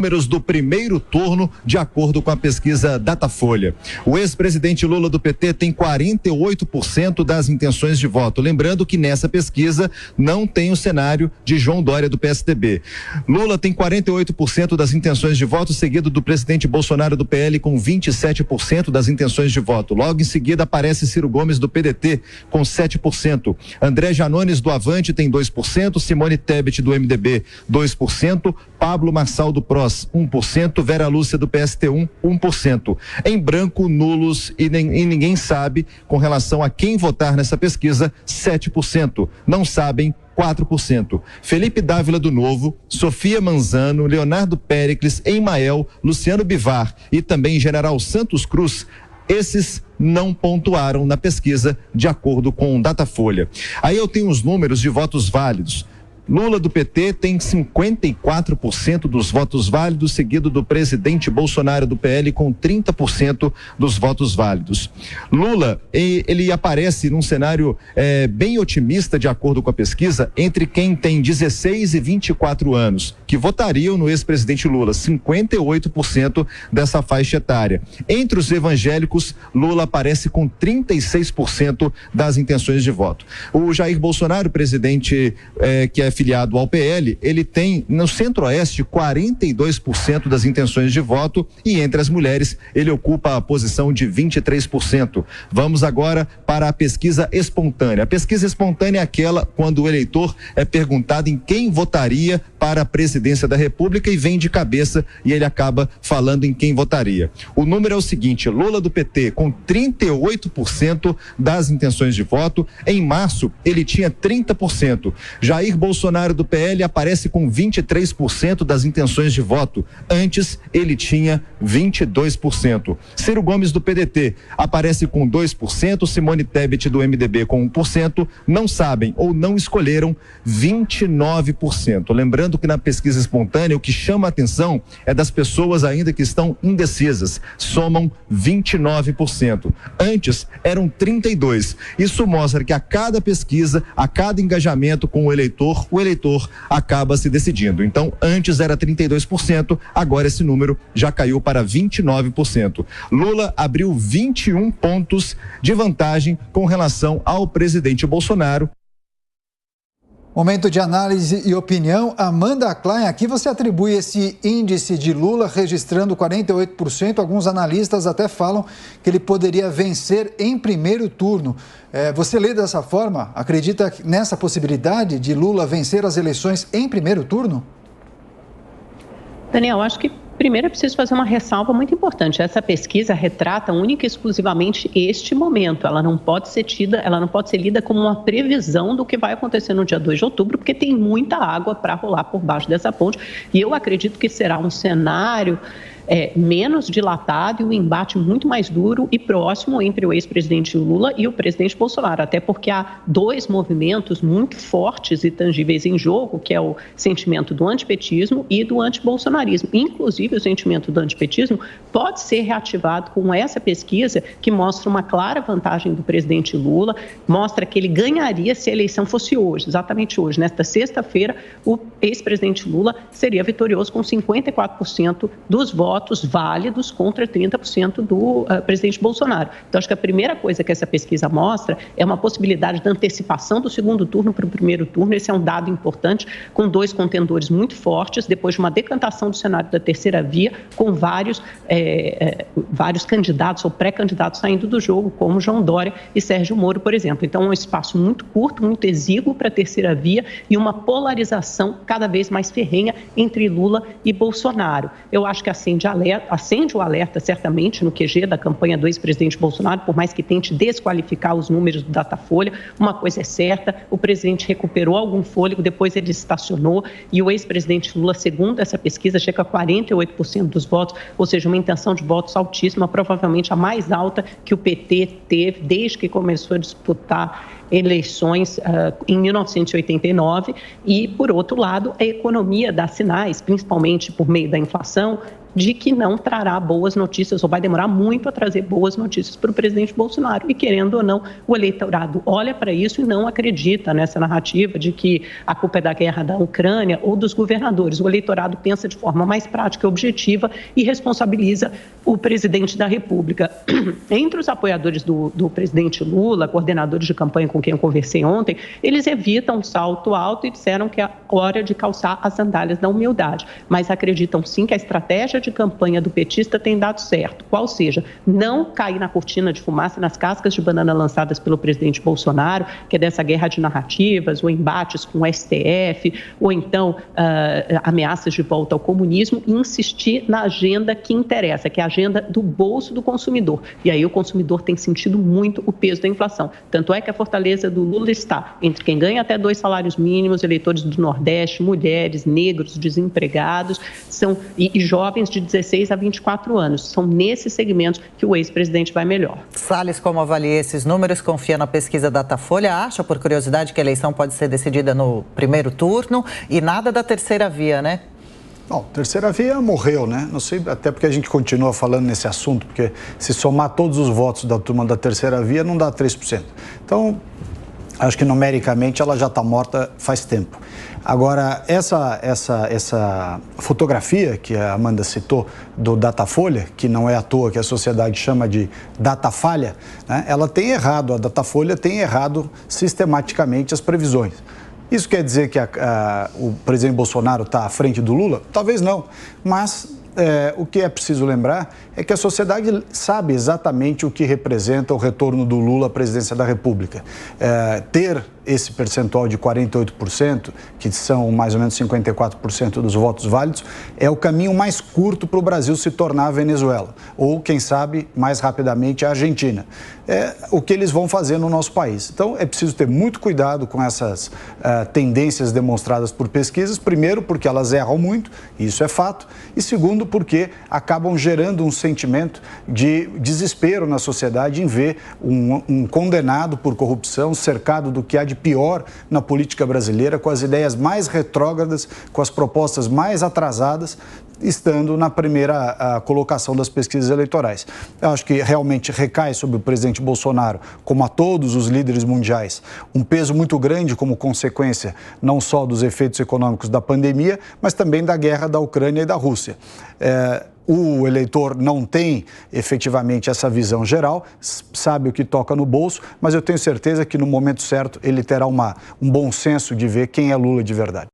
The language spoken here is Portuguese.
Números do primeiro turno, de acordo com a pesquisa Datafolha. O ex-presidente Lula do PT tem 48% das intenções de voto. Lembrando que nessa pesquisa não tem o cenário de João Dória do PSDB. Lula tem 48% das intenções de voto, seguido do presidente Bolsonaro do PL com 27% das intenções de voto. Logo em seguida aparece Ciro Gomes do PDT com 7%. André Janones do Avante tem 2%, Simone Tebet do MDB 2%, Pablo Marçal do PROS 1%, Vera Lúcia do PST1 1%. Em branco, nulos e ninguém sabe com relação a quem votar nessa pesquisa 7%. Não sabem 4%. Felipe Dávila do Novo, Sofia Manzano, Leonardo Péricles, Emael, Luciano Bivar e também General Santos Cruz, esses não pontuaram na pesquisa de acordo com o Datafolha. Aí eu tenho os números de votos válidos. Lula do PT tem 54% dos votos válidos, seguido do presidente Bolsonaro do PL com 30% dos votos válidos. Lula, ele aparece num cenário bem otimista, de acordo com a pesquisa, entre quem tem 16 e 24 anos, que votariam no ex-presidente Lula, 58% dessa faixa etária. Entre os evangélicos, Lula aparece com 36% das intenções de voto. O Jair Bolsonaro, presidente que é filiado ao PL, ele tem no Centro-Oeste 42% das intenções de voto e entre as mulheres ele ocupa a posição de 23%. Vamos agora para a pesquisa espontânea. A pesquisa espontânea é aquela quando o eleitor é perguntado em quem votaria para a presidência da República e vem de cabeça e ele acaba falando em quem votaria. O número é o seguinte: Lula do PT com 38% das intenções de voto. Em março ele tinha 30%. Jair Bolsonaro do PL aparece com 23% das intenções de voto. Antes ele tinha 22%. Ciro Gomes do PDT aparece com 2%, Simone Tebet do MDB com 1%, não sabem ou não escolheram 29%. Lembrando que na pesquisa espontânea o que chama a atenção é das pessoas ainda que estão indecisas, somam 29%. Antes eram 32%. Isso mostra que a cada pesquisa, a cada engajamento com o eleitor acaba se decidindo. Então, antes era 32%, agora esse número já caiu para 29%. Lula abriu 21 pontos de vantagem com relação ao presidente Bolsonaro. Momento de análise e opinião. Amanda Klein, aqui você atribui esse índice de Lula registrando 48%. Alguns analistas até falam que ele poderia vencer em primeiro turno. Você lê dessa forma? Acredita nessa possibilidade de Lula vencer as eleições em primeiro turno? Daniel, acho que primeiro é preciso fazer uma ressalva muito importante. Essa pesquisa retrata única e exclusivamente este momento. Ela não pode ser lida como uma previsão do que vai acontecer no dia 2 de outubro, porque tem muita água para rolar por baixo dessa ponte. E eu acredito que será um cenário menos dilatado e um embate muito mais duro e próximo entre o ex-presidente Lula e o presidente Bolsonaro, até porque há dois movimentos muito fortes e tangíveis em jogo, que é o sentimento do antipetismo e do antibolsonarismo. Inclusive, o sentimento do antipetismo pode ser reativado com essa pesquisa, que mostra uma clara vantagem do presidente Lula, mostra que ele ganharia se a eleição fosse hoje, exatamente hoje. Nesta sexta-feira, o ex-presidente Lula seria vitorioso com 54% dos votos válidos contra 30% do presidente Bolsonaro. Então, acho que a primeira coisa que essa pesquisa mostra é uma possibilidade de antecipação do segundo turno para o primeiro turno. Esse é um dado importante, com dois contendores muito fortes, depois de uma decantação do cenário da terceira via, com vários candidatos ou pré-candidatos saindo do jogo, como João Dória e Sérgio Moro, por exemplo. Então, é um espaço muito curto, muito exíguo para a terceira via e uma polarização cada vez mais ferrenha entre Lula e Bolsonaro. Eu acho que acende o alerta certamente no QG da campanha do ex-presidente Bolsonaro, por mais que tente desqualificar os números do Datafolha. Uma coisa é certa, o presidente recuperou algum fôlego, depois ele estacionou e o ex-presidente Lula, segundo essa pesquisa, chega a 48% dos votos, ou seja, uma intenção de votos altíssima, provavelmente a mais alta que o PT teve desde que começou a disputar eleições em 1989 e, por outro lado, a economia dá sinais, principalmente por meio da inflação, de que não trará boas notícias, ou vai demorar muito a trazer boas notícias para o presidente Bolsonaro. E, querendo ou não, o eleitorado olha para isso e não acredita nessa narrativa de que a culpa é da guerra da Ucrânia ou dos governadores. O eleitorado pensa de forma mais prática e objetiva e responsabiliza o presidente da República. Entre os apoiadores do presidente Lula, coordenadores de campanha com quem eu conversei ontem, eles evitam um salto alto e disseram que é hora de calçar as sandálias da humildade, mas acreditam sim que a estratégia de campanha do petista tem dado certo, qual seja, não cair na cortina de fumaça, nas cascas de banana lançadas pelo presidente Bolsonaro, que é dessa guerra de narrativas, ou embates com o STF, ou então ameaças de volta ao comunismo, e insistir na agenda que interessa, que é a agenda do bolso do consumidor. E aí o consumidor tem sentido muito o peso da inflação. Tanto é que a fortaleza do Lula está entre quem ganha até 2 salários mínimos, eleitores do Nordeste, mulheres, negros, desempregados, e jovens de 16 a 24 anos. São nesses segmentos que o ex-presidente vai melhor. Salles, como avalia esses números? Confia na pesquisa Datafolha? Acha, por curiosidade, que a eleição pode ser decidida no primeiro turno? E nada da terceira via, né? Bom, terceira via morreu, né? Não sei, até porque a gente continua falando nesse assunto, porque se somar todos os votos da turma da terceira via, não dá 3%. Então, acho que numericamente ela já está morta faz tempo. Agora, essa fotografia que a Amanda citou do Datafolha, que não é à toa que a sociedade chama de datafalha, né? Ela tem errado, a Datafolha tem errado sistematicamente as previsões. Isso quer dizer que o presidente Bolsonaro está à frente do Lula? Talvez não, mas o que é preciso lembrar é que a sociedade sabe exatamente o que representa o retorno do Lula à presidência da República. Ter esse percentual de 48%, que são mais ou menos 54% dos votos válidos, é o caminho mais curto para o Brasil se tornar a Venezuela, ou, quem sabe, mais rapidamente a Argentina. É o que eles vão fazer no nosso país. Então, é preciso ter muito cuidado com essas tendências demonstradas por pesquisas, primeiro, porque elas erram muito, isso é fato, e segundo, porque acabam gerando um sentimento de desespero na sociedade em ver um condenado por corrupção cercado do que há de pior na política brasileira, com as ideias mais retrógradas, com as propostas mais atrasadas, estando na primeira colocação das pesquisas eleitorais. Eu acho que realmente recai sobre o presidente Bolsonaro, como a todos os líderes mundiais, um peso muito grande como consequência não só dos efeitos econômicos da pandemia, mas também da guerra da Ucrânia e da Rússia. O eleitor não tem efetivamente essa visão geral, sabe o que toca no bolso, mas eu tenho certeza que no momento certo ele terá um bom senso de ver quem é Lula de verdade.